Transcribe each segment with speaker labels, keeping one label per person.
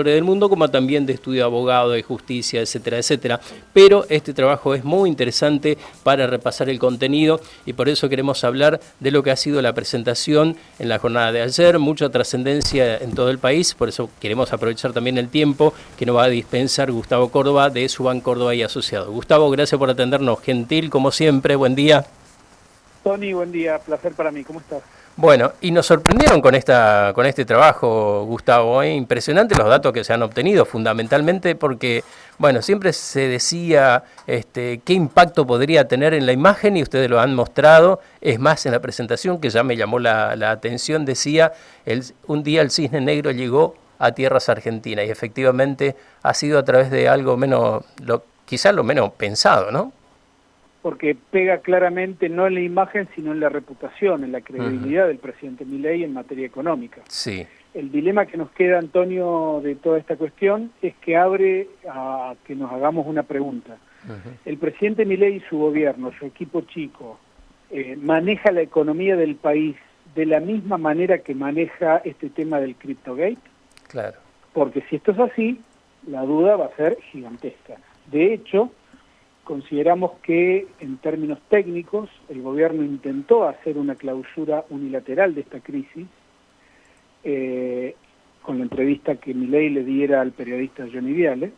Speaker 1: del mundo, como también de estudio de abogado, de justicia, etcétera, etcétera. Pero este trabajo es muy interesante para repasar el contenido y por eso queremos hablar de lo que ha sido la presentación en la jornada de ayer, mucha trascendencia en todo el país, por eso queremos aprovechar también el tiempo que nos va a dispensar Gustavo Córdoba de Suban Córdoba y Asociados. Gustavo, gracias por atendernos, gentil como siempre, buen día.
Speaker 2: Tony, buen día, placer para mí, ¿cómo estás?
Speaker 1: Bueno, y nos sorprendieron con este trabajo, Gustavo, impresionante los datos que se han obtenido, fundamentalmente porque, bueno, siempre se decía qué impacto podría tener en la imagen y ustedes lo han mostrado. Es más, en la presentación que ya me llamó la atención, decía, un día el cisne negro llegó a tierras argentinas y efectivamente ha sido a través de algo menos, quizás lo menos pensado, ¿no?
Speaker 2: Porque pega claramente no en la imagen, sino en la reputación, en la credibilidad del presidente Milei en materia económica.
Speaker 1: Sí.
Speaker 2: El dilema que nos queda, Antonio, de toda esta cuestión es que abre a que nos hagamos una pregunta. El presidente Milei y su gobierno, su equipo chico, ¿maneja la economía del país de la misma manera que maneja este tema del CryptoGate?
Speaker 1: Claro.
Speaker 2: Porque si esto es así, la duda va a ser gigantesca. De hecho, consideramos que, en términos técnicos, el gobierno intentó hacer una clausura unilateral de esta crisis, con la entrevista que Milei le diera al periodista Johnny Viale,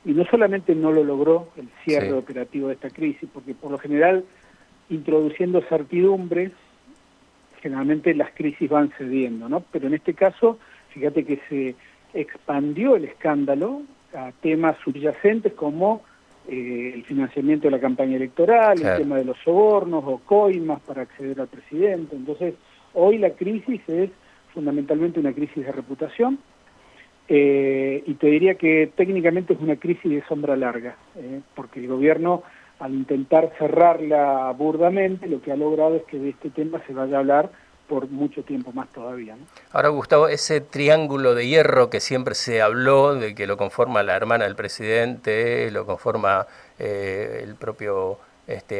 Speaker 2: y no solamente no lo logró el cierre operativo de esta crisis, porque por lo general, introduciendo certidumbres, generalmente las crisis van cediendo, ¿no? Pero en este caso, fíjate que se expandió el escándalo a temas subyacentes como el financiamiento de la campaña electoral, claro, el tema de los sobornos o coimas para acceder al presidente. Entonces, hoy la crisis es fundamentalmente una crisis de reputación, y te diría que técnicamente es una crisis de sombra larga, porque el gobierno, al intentar cerrarla burdamente, lo que ha logrado es que de este tema se vaya a hablar por mucho tiempo más todavía, ¿no?
Speaker 1: Ahora, Gustavo, ese triángulo de hierro que siempre se habló, de que lo conforma la hermana del presidente, lo conforma el propio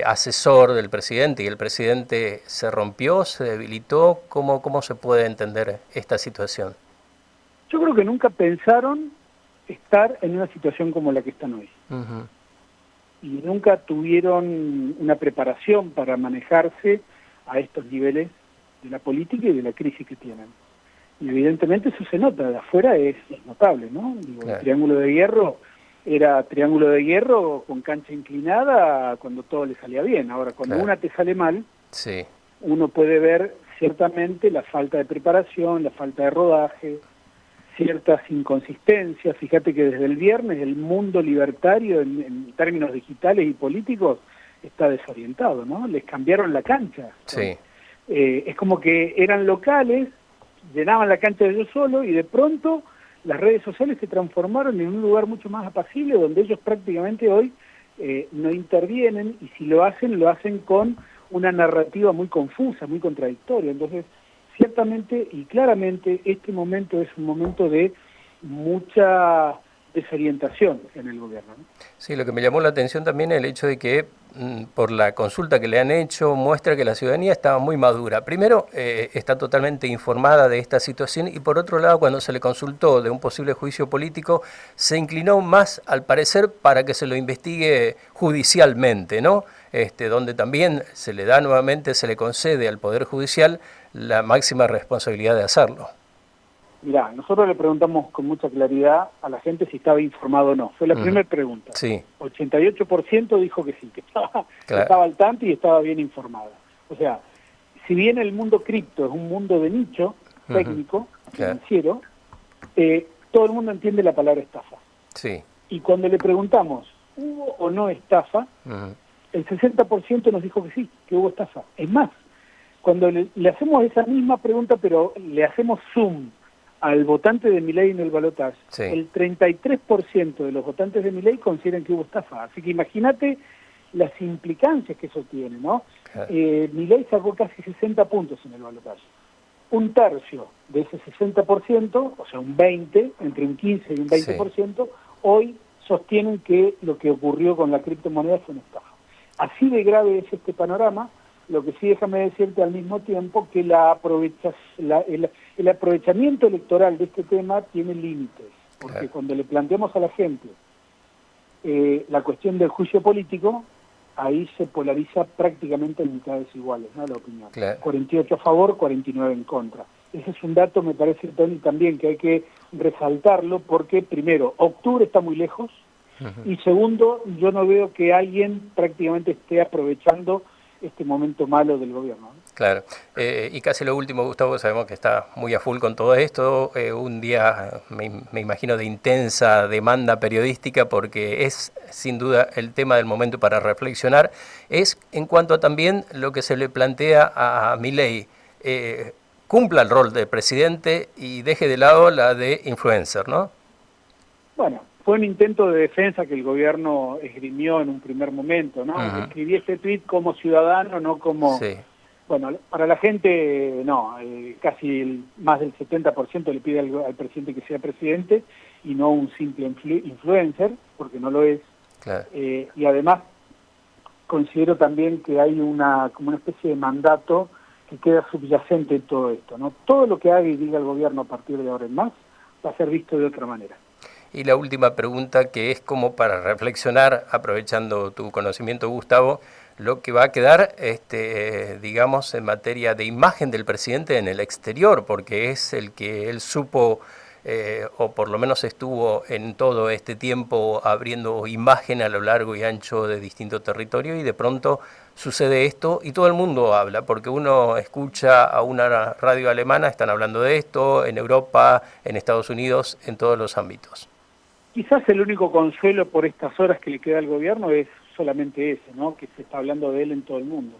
Speaker 1: asesor del presidente, y el presidente se rompió, se debilitó, ¿cómo se puede entender esta situación?
Speaker 2: Yo creo que nunca pensaron estar en una situación como la que están hoy. Y nunca tuvieron una preparación para manejarse a estos niveles de la política y de la crisis que tienen. Y evidentemente eso se nota, de afuera es notable, ¿no? Digo, claro. El triángulo de hierro era triángulo de hierro con cancha inclinada cuando todo le salía bien. Ahora, cuando una te sale mal, uno puede ver ciertamente la falta de preparación, la falta de rodaje, ciertas inconsistencias. Fíjate que desde el viernes el mundo libertario en términos digitales y políticos está desorientado, ¿no? Les cambiaron la cancha.
Speaker 1: Sí.
Speaker 2: Es como que eran locales, llenaban la cancha de ellos solos y de pronto las redes sociales se transformaron en un lugar mucho más apacible donde ellos prácticamente hoy no intervienen, y si lo hacen con una narrativa muy confusa, muy contradictoria. Entonces, ciertamente y claramente este momento es un momento de mucha desorientación en el gobierno, ¿no?
Speaker 1: Sí, lo que me llamó la atención también es el hecho de que por la consulta que le han hecho muestra que la ciudadanía estaba muy madura. Primero, está totalmente informada de esta situación, y por otro lado, cuando se le consultó de un posible juicio político, se inclinó más, al parecer, para que se lo investigue judicialmente, ¿no? Donde también se le da nuevamente, se le concede al Poder Judicial la máxima responsabilidad de hacerlo.
Speaker 2: Mirá, nosotros le preguntamos con mucha claridad a la gente si estaba informado o no. Fue la primera pregunta.
Speaker 1: Sí.
Speaker 2: 88% dijo que sí, que estaba al tanto y estaba bien informada. O sea, si bien el mundo cripto es un mundo de nicho técnico, financiero, todo el mundo entiende la palabra estafa.
Speaker 1: Sí.
Speaker 2: Y cuando le preguntamos, ¿hubo o no estafa? El 60% nos dijo que sí, que hubo estafa. Es más, cuando le hacemos esa misma pregunta, pero le hacemos zoom al votante de Milei en el balotaje, el 33% de los votantes de Milei consideran que hubo estafa. Así que imagínate las implicancias que eso tiene, ¿no? Milei sacó casi 60 puntos en el balotaje. Un tercio de ese 60%, o sea, un 20, entre un 15 y un 20%, hoy sostienen que lo que ocurrió con la criptomoneda fue una estafa. Así de grave es este panorama. Lo que sí, déjame decirte al mismo tiempo que el aprovechamiento electoral de este tema tiene límites. porque cuando le planteamos a la gente la cuestión del juicio político, ahí se polariza prácticamente en mitades iguales, ¿no? La opinión. 48 a favor, 49 en contra. Ese es un dato, me parece, Tony, también que hay que resaltarlo, porque primero, octubre está muy lejos, y segundo, yo no veo que alguien prácticamente esté aprovechando este momento malo del gobierno, ¿no?
Speaker 1: Claro. Y casi lo último, Gustavo, sabemos que está muy a full con todo esto, un día, me imagino, de intensa demanda periodística, porque es sin duda el tema del momento para reflexionar, es en cuanto a también lo que se le plantea a Milei, cumpla el rol de presidente y deje de lado la de influencer, ¿no?
Speaker 2: Bueno, fue un intento de defensa que el gobierno esgrimió en un primer momento, ¿no? Escribí este tuit como ciudadano, no como...
Speaker 1: Sí.
Speaker 2: Bueno, para la gente, no, casi más del 70% le pide al presidente que sea presidente y no un simple influencer, porque no lo es.
Speaker 1: Claro.
Speaker 2: Y además considero también que hay como una especie de mandato que queda subyacente en todo esto, ¿no? Todo lo que haga y diga el gobierno a partir de ahora en más va a ser visto de otra manera.
Speaker 1: Y la última pregunta, que es como para reflexionar, aprovechando tu conocimiento, Gustavo, lo que va a quedar, digamos, en materia de imagen del presidente en el exterior, porque es el que él supo, o por lo menos estuvo en todo este tiempo abriendo imagen a lo largo y ancho de distintos territorios, y de pronto sucede esto y todo el mundo habla, porque uno escucha a una radio alemana, están hablando de esto, en Europa, en Estados Unidos, en todos los ámbitos.
Speaker 2: Quizás el único consuelo por estas horas que le queda al gobierno es solamente ese, ¿no? Que se está hablando de él en todo el mundo.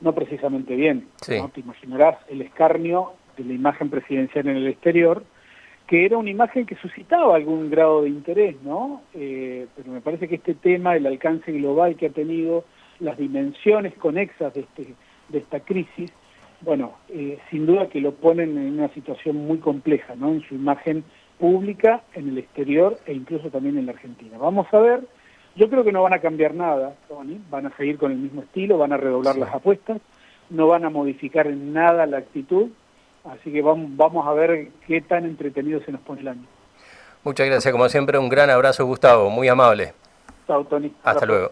Speaker 2: No precisamente bien,
Speaker 1: sí.
Speaker 2: ¿no? Te imaginarás el escarnio de la imagen presidencial en el exterior, que era una imagen que suscitaba algún grado de interés, ¿no? Pero me parece que este tema, el alcance global que ha tenido, las dimensiones conexas de esta crisis, bueno, sin duda que lo ponen en una situación muy compleja, ¿no? En su imagen pública, en el exterior e incluso también en la Argentina. Vamos a ver, yo creo que no van a cambiar nada, Tony, van a seguir con el mismo estilo, van a redoblar las apuestas, no van a modificar en nada la actitud, así que vamos a ver qué tan entretenido se nos pone el año.
Speaker 1: Muchas gracias, como siempre, un gran abrazo, Gustavo, muy amable.
Speaker 2: Chao, Tony.
Speaker 1: Hasta luego.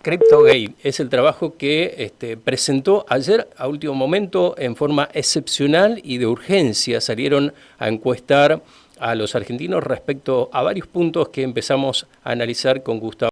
Speaker 1: CryptoGate es el trabajo que presentó ayer a último momento en forma excepcional y de urgencia. Salieron a encuestar a los argentinos respecto a varios puntos que empezamos a analizar con Gustavo.